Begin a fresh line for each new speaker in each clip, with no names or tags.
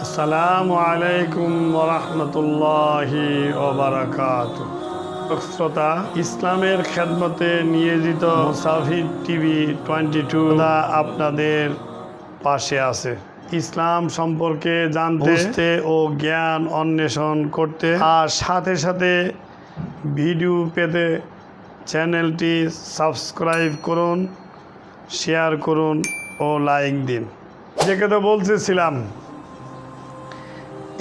আসসালামু আলাইকুম ওয়া রাহমাতুল্লাহি ওয়া বারাকাতুহু। শ্রোতা, ইসলামের খেদমতে নিয়োজিত মুসাফির টিভি 22 আপনাদের পাশে আছে। ইসলাম সম্পর্কে জানতে ও জ্ঞান অন্বেষণ করতে আর সাথে সাথে ভিডিও পেতে চ্যানেলটি সাবস্ক্রাইব করুন, শেয়ার করুন ও লাইক দিন। যে কথা বলতেছিলাম,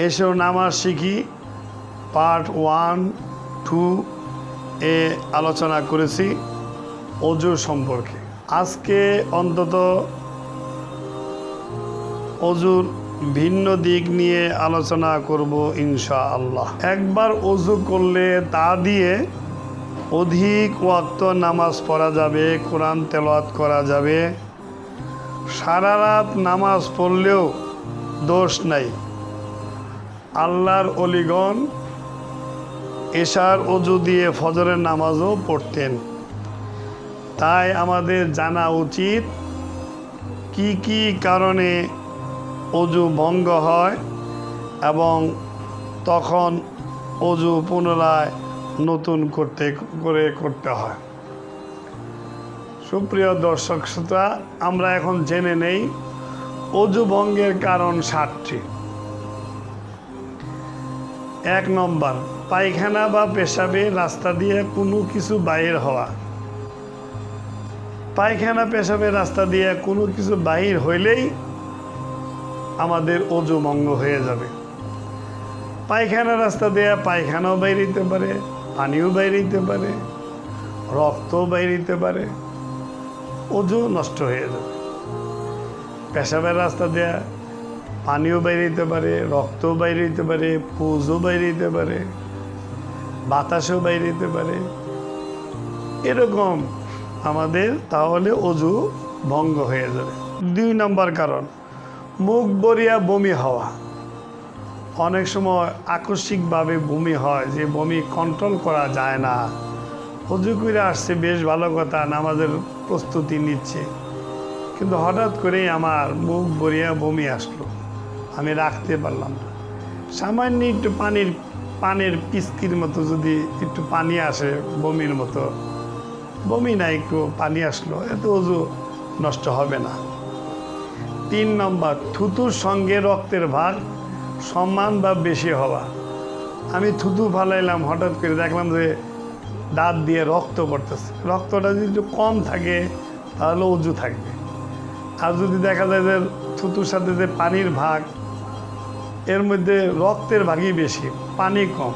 এসো নামাজ শিখি পার্ট 1, 2 এ আলোচনা করেছি অজু সম্পর্কে। আজকে অন্তত অজুর ভিন্ন দিক নিয়ে আলোচনা করব ইনশাআল্লাহ। একবার অজু করলে তা দিয়ে অধিক ওয়াক্ত নামাজ পড়া যাবে, কোরআন তেলাওয়াত করা যাবে। সারা রাত নামাজ পড়লেও দোষ নাই। আল্লাহর ওলিগণ এশার অজু দিয়ে ফজরের নামাজও পড়তেন। তাই আমাদের জানা উচিত কি কি কারণে অজু ভঙ্গ হয় এবং তখন অজু পুনরায় নতুন করতে হয়। সুপ্রিয় দর্শক শ্রোতা, আমরা এখন জেনে নেই অজু ভঙ্গের কারণ 7টি। 1 নম্বর, পায়খানা বা পেশাবে রাস্তা দিয়ে কোনো কিছু বাইর হওয়া। পায়খানা পেশাবের রাস্তা দিয়ে কোনো কিছু বাহির হইলেই আমাদের অজু ভঙ্গ হয়ে যাবে। পায়খানা রাস্তা দিয়ে পায়খানাও বাইরে দিতে পারে, পানিও বাইরে দিতে পারে, রক্তও বাইরে দিতে পারে, অজু নষ্ট হয়ে যাবে। পেশাবের রাস্তা দিয়ে পানিও বাইরে দিতে পারে, রক্তও বাইরে দিতে পারে, পুজও বাইরে দিতে পারে, বাতাসও বাইরে দিতে পারে। এরকম আমাদের তাহলে অজু ভঙ্গ হয়ে যাবে। 2 নম্বর কারণ, মুখ বরিয়া বমি হওয়া। অনেক সময় আকস্মিকভাবে বমি হয়, যে বমি কন্ট্রোল করা যায় না। অজু করে আসছে, বেশ ভালো কথা, নামাজের প্রস্তুতি নিচ্ছে, কিন্তু হঠাৎ করেই আমার মুখ বরিয়া বমি আসলো, আমি রাখতে পারলাম না। সামান্য একটু পানির পিস্কির মতো যদি একটু পানি আসে, বমির মতো, বমি না, একটু পানি আসলো, এত অজু নষ্ট হবে না। 3 নম্বর, থুতুর সঙ্গে রক্তের ভাগ সমান বা বেশি হওয়া। আমি থুতু ফালাইলাম, হঠাৎ করে দেখলাম যে দাঁত দিয়ে রক্ত পড়তেছে। রক্তটা যদি একটু কম থাকে তাহলে অজু থাকবে। আর যদি দেখা যায় যে থুতুর সাথে যে পানির ভাগ, এর মধ্যে রক্তের ভাগই বেশি, পানি কম,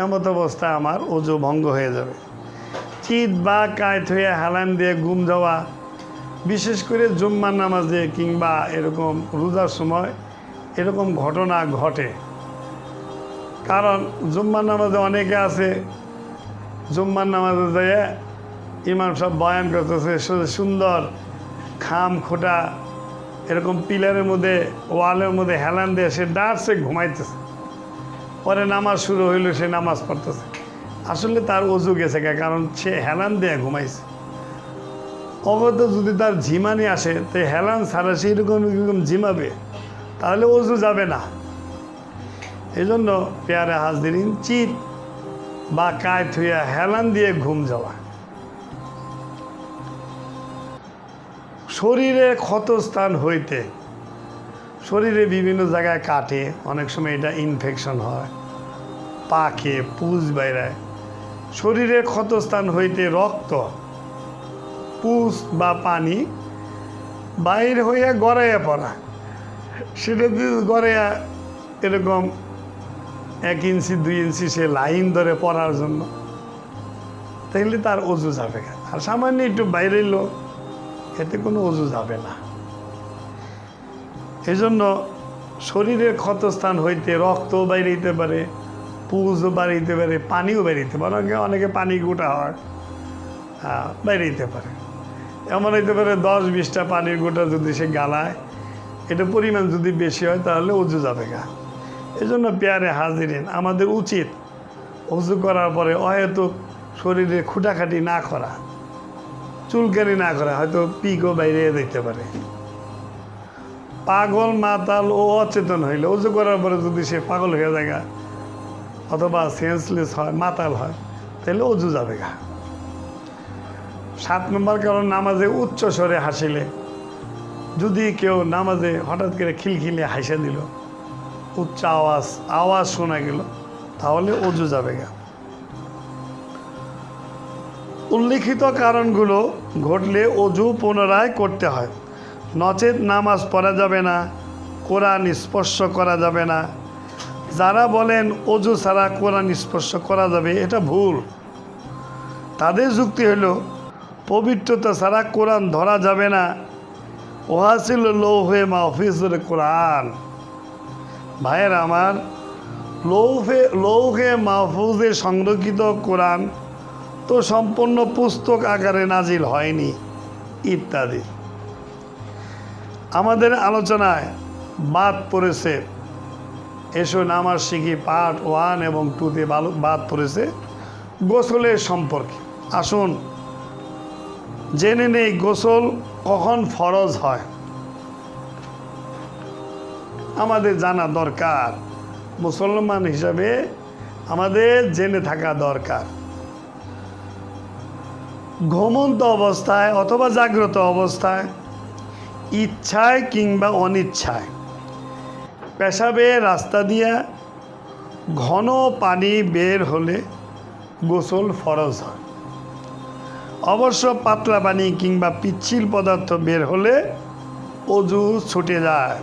এমত অবস্থায় আমার অজু ভঙ্গ হয়ে যাবে। চিত বা কায়ত হয়ে হেলান দিয়ে ঘুম যাওয়া, বিশেষ করে জুম্মার নামাজে কিংবা এরকম রোজার সময় এরকম ঘটনা ঘটে। কারণ জুম্মার নামাজে অনেকে আছে, জুম্মার নামাজে যেয়ে ইমাম সাহেব বয়ান করতেছে, সুন্দর খাম খোটা এরকম পিলারের মধ্যে, ওয়ালের মধ্যে হেলান দিয়ে সে ডাঁটছে, ঘুমাইতেছে। পরে নামাজ শুরু হইল, সে নামাজ পড়তেছে। আসলে তার অজু গেছে, কারণ সে হেলান দিয়ে ঘুমাইছে। অগত যদি তার ঝিমানি আসে, তো হেলান ছাড়া সে এরকম ঝিমাবে, তাহলে অজু যাবে না। এই জন্য পেয়ারে হাজরিন, চিত বা কায়ত হইয়া হেলান দিয়ে ঘুম যাওয়া। শরীরে ক্ষতস্থান হইতে, শরীরে বিভিন্ন জায়গায় কাটে, অনেক সময় এটা ইনফেকশন হয়, পাকে পুজ বাইরায়। শরীরে ক্ষতস্থান হইতে রক্ত, পুজ বা পানি বাইর হইয়া গড়াইয়া পড়া। সেটা যদি গড়াইয়া এরকম 1 ইঞ্চি 2 ইঞ্চি সে লাইন ধরে পড়ার জন্য, তাইলে তার অজু যাবে না। আর সামান্য একটু বাইরে এলো, এতে কোনো অজু যাবে না। এই জন্য শরীরের ক্ষতস্থান হইতে রক্তও বাইরে দিতে পারে, পুজও বাইরে দিতে পারে, পানিও বাইরে দিতে পারে। অনেকে পানি গোটা হয়, বাইরে দিতে পারে। এমন হইতে পারে 10-20টা পানির গোটা যদি সে গালায়, এটা পরিমাণ যদি বেশি হয় তাহলে অজু যাবে না। এই জন্য পেয়ারে হাজিরিন, আমাদের উচিত অজু করার পরে অহেতুক শরীরে খুঁটাখাটি না করা, চুলকানি না করা, হয়তো পিকও বাইরে দিতে পারে। পাগল মাতাল ও অচেতন হইলে অজু করার পরে যদি সে পাগল হয়ে যায় অথবা সেন্সলেস হয়, মাতাল হয়, তাহলে অজু যাবে গা। 7 নম্বর কারণ, নামাজে উচ্চ স্বরে হাসিলে। যদি কেউ নামাজে হঠাৎ করে খিলখিলে হাসা দিল, উচ্চ আওয়াজ শোনা গেল, তাহলে অজু যাবে গা। উল্লিখিত কারণগুলো ঘটলে অজু পুনরায় করতে হয়, নচেত নামাজ পড়া যাবে না, কোরআন স্পর্শ করা যাবে না। যারা বলেন অজু ছাড়া কোরআন স্পর্শ করা যাবে, এটা ভুল। তাদের যুক্তি হলো পবিত্রতা ছাড়া কোরআন ধরা যাবে না। ওহা ছিল লৌহে মাহফুজের কোরআন। ভাইয়ের আমার, লৌহে মাহফুজে সংরক্ষিত কোরআন তো সম্পূর্ণ পুস্তক আকারে নাজিল হয়নি, ইত্যাদি। আমাদের আলোচনায় বাদ পড়েছে, এসো নামাজ শিখি পার্ট 1 এবং 2-তে বাদ পড়েছে গোসলের সম্পর্কে। আসুন জেনে নেই গোসল কখন ফরজ হয়। আমাদের জানা দরকার, মুসলমান হিসাবে আমাদের জেনে থাকা দরকার। ঘুমন্ত অবস্থায় অথবা জাগ্রত অবস্থায়, ইচ্ছায় কিংবা অনিচ্ছায় পেশাবের রাস্তা দিয়ে ঘন পানি বের হলে গোসল ফরজ হয়। অবশ্য পাতলা পানি কিংবা পিচ্ছিল পদার্থ বের হলে অজু ছুটে যায়।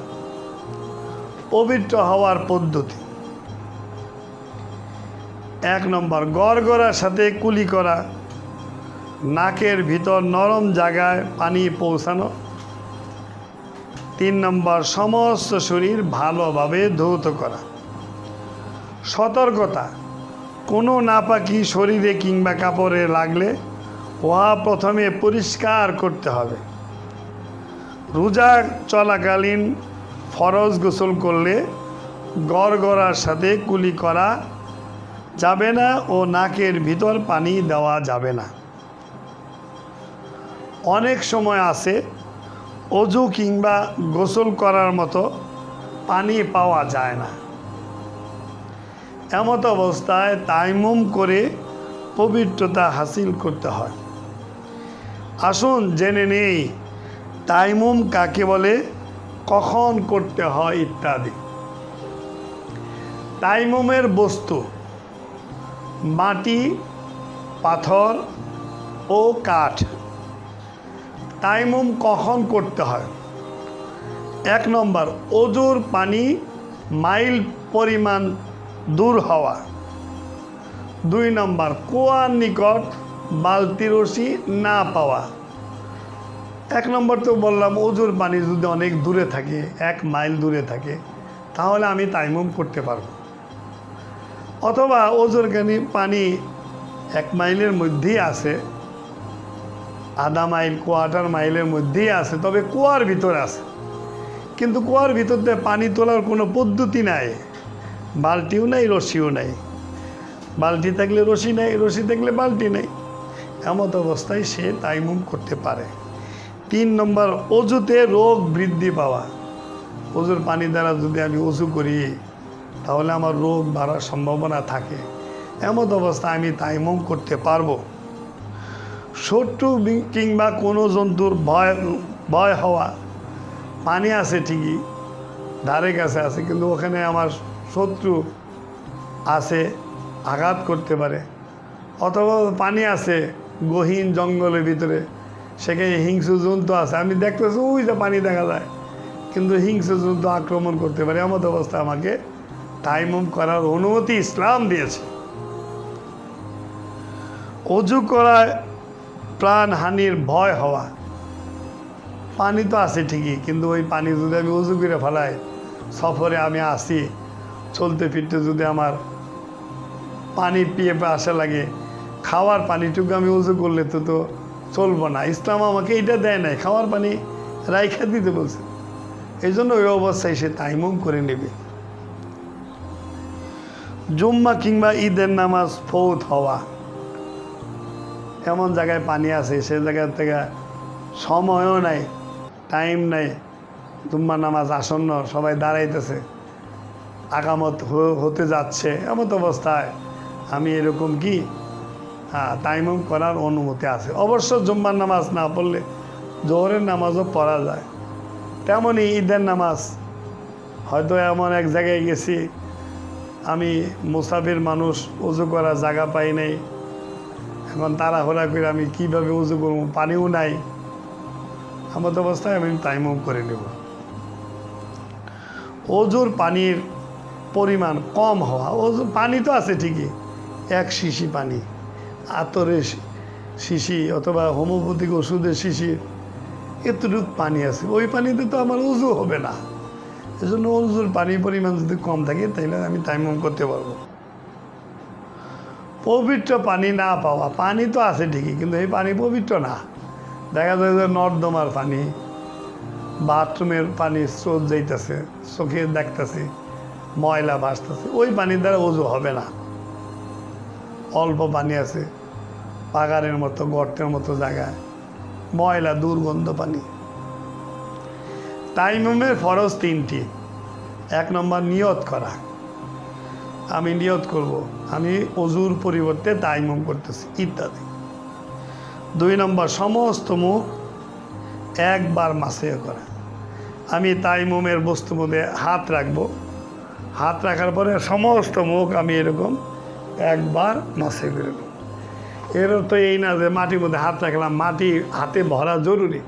পবিত্র হওয়ার পদ্ধতি: 1 নম্বর, গড়গড়ার সাথে কুলি করা, নাকের ভিতর নরম জায়গায় পানি পৌঁছানো। 3 নম্বর, সমস্ত শরীর ভালোভাবে ধৌত করা। সতর্কতা: কোনো নাপাকি শরীরে কিংবা কাপড়ে লাগলে উহা প্রথমে পরিষ্কার করতে হবে। রোজা চলাকালীন ফরজ গোসল করলে গড়গড়ার সাথে কুলি করা যাবে না ও নাকের ভিতর পানি দেওয়া যাবে না। অনেক সময় আছে অজু কিংবা গোসল করার মতো পানি পাওয়া যায় না। এমত অবস্থায় তায়াম্মুম করে পবিত্রতা হাসিল করতে হয়। আসুন জেনে নেই তায়াম্মুম কাকে বলে, কখন করতে হয় ইত্যাদি। তায়াম্মুমের বস্তু: মাটি, পাথর ও কাঠ। তায়াম্মুম কখন করতে হয়? 1 নম্বর, অজুর পানি মাইল পরিমাণ দূর হওয়া। 2 নম্বর, কুয়ার নিকট বালতি রশি না পাওয়া। 1 নম্বর তো বললাম, অজুর পানি যদি অনেক দূরে থাকে, 1 মাইল দূরে থাকে, তাহলে আমি তায়াম্মুম করতে পারবো। অথবা অজুর পানি 1 মাইলের মধ্যেই আছে, আধা মাইল, কোয়ার্টার মাইলের মধ্যেই আছে, তবে কুয়ার ভিতরে আছে, কিন্তু কুয়ার ভিতর থেকে পানি তোলার কোনো পদ্ধতি নাই, বালতিও নাই, রশিও নাই। বালতি থাকলে রশি নাই, রশি থাকলে বালতি নেই, এমত অবস্থায় সে তায়াম্মুম করতে পারে। 3 নম্বর, অজুতে রোগ বৃদ্ধি পাওয়া। অজুর পানি দ্বারা যদি আমি অজু করি তাহলে আমার রোগ বাড়ার সম্ভাবনা থাকে, এমত অবস্থায় আমি তায়াম্মুম করতে পারবো। শত্রু কিংবা কোনো জন্তুর ভয় হওয়া। পানি আছে ঠিকই, ধারে কাছে আছে, কিন্তু ওখানে আমার শত্রু আছে, আঘাত করতে পারে। অথবা পানি আছে গহীন জঙ্গলের ভিতরে, সেখানে হিংস্র জন্তু আছে, আমি দেখতেছি ওই যে পানি দেখা যায়, কিন্তু হিংস্র জন্তু আক্রমণ করতে পারে। এমন অবস্থায় আমাকে তায়াম্মুম করার অনুমতি ইসলাম দিয়েছে। অজু করায় প্রাণহানির ভয় হওয়া। পানি তো আছে ঠিকই, কিন্তু ওই পানি যদি আমি অজু করে ফেলাই, সফরে আমি আসি, চলতে ফিরতে যদি আমার পানি পিয়ে আসা লাগে, খাওয়ার পানিটুকু আমি অজু করলে তো চলবো না। ইসলাম আমাকে এটা দেয় নাই, খাওয়ার পানি রাইখা দিতে বলছে। এই জন্য ওই অবস্থায় সে তায়াম্মুম করে নেবে। জুম্মা কিংবা ঈদের নামাজ ফৌত হওয়া। এমন জায়গায় পানি আছে, সে জায়গা থেকে সময়ও নাই, টাইম নাই, জুম্মার নামাজ আসন্ন, সবাই দাঁড়াইতেছে, আকামত হতে যাচ্ছে, এমত অবস্থায় আমি এরকম কি তাইমুম করার অনুমতি আছে। অবশ্য জুম্মার নামাজ না পড়লে জোহরের নামাজও পড়া যায়। তেমনই ঈদের নামাজ, হয়তো এমন এক জায়গায় গেছি, আমি মুসাফির মানুষ, উজু করার জায়গা পাই নাই, এখন তাড়াহুড়া করে আমি কীভাবে উজু করবো, পানিও নাই, এমত অবস্থায় আমি তাইমুম করে নেব। অজুর পানির পরিমাণ কম হওয়া, অজু পানি তো আছে ঠিকই, 1 শিশি পানি, আতরের শিশি অথবা হোমিওপ্যাথিক ওষুধের শিশি, এতটুকু পানি আছে, ওই পানিতে তো আমার উজু হবে না। এজন্য অজুর পানির পরিমাণ যদি কম থাকে তাহলে আমি তাইমুম করতে পারবো। পবিত্র পানি না পাওয়া, পানি তো আছে ঠিকই কিন্তু এই পানি পবিত্র না, দেখা যায় যে নর্দমার পানি, বাথরুমের পানি স্রোত যাইতেছে, চোখে দেখতেছি ময়লা ভাসতেছে, ওই পানির দ্বারা ওযু হবে না। অল্প পানি আছে, পাগারের মতো গর্তের মতো জায়গায়, ময়লা দুর্গন্ধ পানি। তাইমুমের ফরজ 3টি। 1 নম্বর নিয়ত করা, আমি নিয়ত করব আমি ওযুর পরিবর্তে তাইমুম করতেছি ইত্যাদি। 2 নম্বর সমস্ত মুখ একবার মাসে করা, আমি তাইমুমের বস্তুর মধ্যে হাত রাখবো, হাত রাখার পরে সমস্ত মুখ আমি এরকম একবার মাসে করে দেব। এর তো এই না যে মাটির মধ্যে হাত রাখলাম, মাটি হাতে ভরা জরুরি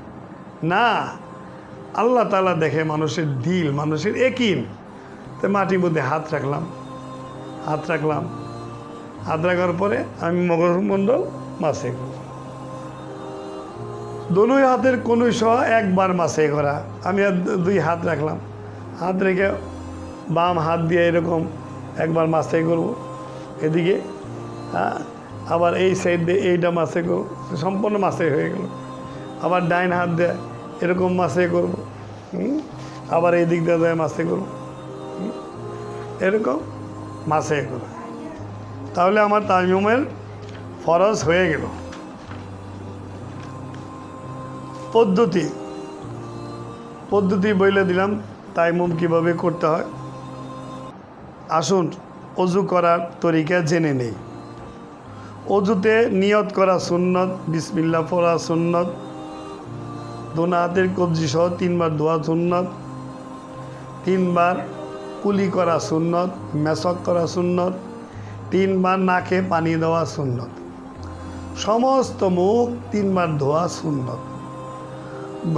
না। আল্লাহ তাআলা দেখে মানুষের দিল, মানুষের একিন। তো মাটির মধ্যে হাত রাখলাম, হাত রাখার পরে আমি মগজমণ্ডল মাসে করব। দুই হাতের কনুই সহ একবার মাসে করা, আমি 2 হাত রাখলাম, হাত রেখে বাম হাত দিয়ে এরকম একবার মাসে করব, এদিকে আবার এই সাইড দিয়ে এইটা মাসে করব, সম্পূর্ণ মাসে হয়ে গেল। আবার ডাইন হাত দিয়ে এরকম মাসে করব, আবার এই দিক দিয়ে মাসে করব, এরকম মাসে করা। তাহলে আমার তাইমুমের ফরজ হয়ে গেল। পদ্ধতি বলে দিলাম তাইমুম কিভাবে করতে হয়। আসুন অজু করার তরিকা জেনে নেই। অজুতে নিয়ত করা সুন্নত, বিসমিল্লাহ পড়া সুন্নত, দোনো হাতের কবজি সহ 3 বার ধোয়া সুন্নত, 3 বার কুলি করা সুন্নত, মেসক করা সুন্নত, 3 বার নাকে পানি দেওয়া সুন্নত, সমস্ত মুখ 3 বার ধোয়া সুন্নত,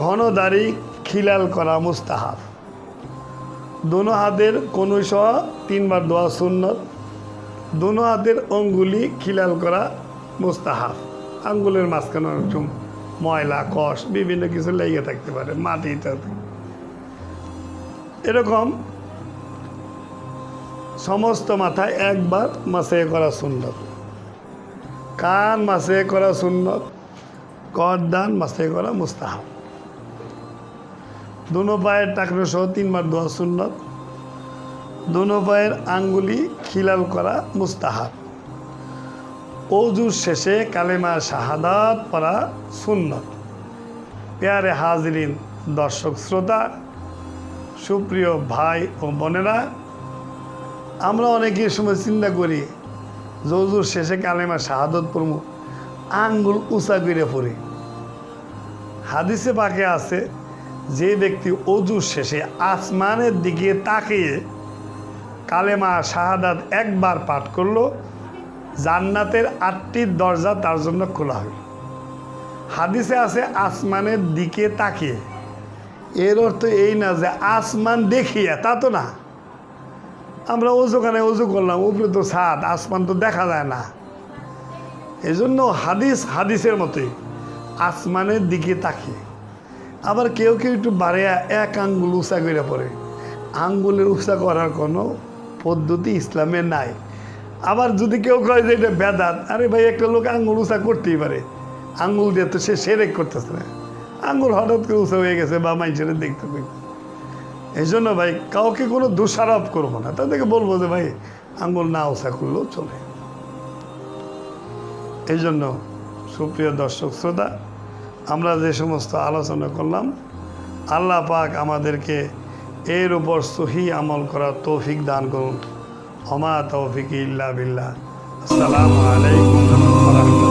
ঘন দাড়ি খিলাল করা মুস্তাহাব, দোনো হাতের কনুই সহ 3 বার ধোয়া সুন্নত, দোনো হাতের অঙ্গুলি খিলাল করা মুস্তাহাব। আঙ্গুলের মাঝখানে একটু ময়লা কষ বিভিন্ন কিছু লেগে থাকতে পারে, মাটিটাতে, এরকম সমস্ত মাথায় একবার মাসে করা সুন্নত, কান মাসে করা সুন্নত, করদান মাসে করা মুস্তাহাব, দোনো পায়ের টাকনো সহ 3 বার ধোয়া সুন্নত, দোনো পায়ের আঙ্গুলি খিলাল করা মুস্তাহাব। অজুর শেষে কালেমা শাহাদাত পড়া সুন্নত। প্যারে হাজরিন, দর্শক শ্রোতা, সুপ্রিয় ভাই ও বোনেরা, আমরা অনেকের সময় চিন্তা করি যে অজুর শেষে কালেমা শাহাদত পড়ব, আঙ্গুল উঁচা করে পড়ি। হাদিসে পাকে আছে, যে ব্যক্তি অজুর শেষে আসমানের দিকে তাকিয়ে কালেমা শাহাদাত একবার পাঠ করলো, জান্নাতের 8টি দরজা তার জন্য খোলা হইল। হাদিসে আছে আসমানের দিকে তাকিয়ে, এর অর্থ এই না যে আসমান দেখিয়া, তা তো না। আমরা অজুখানে অজু করলাম, উপরে তো ছাদ, আসমান তো দেখা যায় না। এজন্য হাদিসের মতোই আসমানের দিকে তাকিয়ে। আবার কেউ একটু বাড়িয়া 1 আঙ্গুল উঁচা করে পড়ে, আঙ্গুলের উঁচা করার কোনো পদ্ধতি ইসলামে নাই। আবার যদি কেউ কয় যে এটা বেদাত, আরে ভাই একটা লোক আঙ্গুল উঁচা করতেই পারে, আঙ্গুল দিয়ে তো সে সেরেক করতেছে না, আঙ্গুল হঠাৎ করে উঁচা হয়ে গেছে বা মানুষের দেখতে পাই। এই জন্য ভাই কাউকে কোনো দোষারোপ করবো না, তাদেরকে বলবো যে ভাই আঙ্গুল না উঁচা করলেও চলে। এই জন্য সুপ্রিয় দর্শক শ্রোতা, আমরা যে সমস্ত আলোচনা করলাম আল্লাহ পাক আমাদেরকে এর উপর সহি আমল করার তৌফিক দান করুন। ওমা তৌফিক ইল্লা বিল্লাহ। আসসালামু আলাইকুম ওয়া রাহমাতুল্লাহ।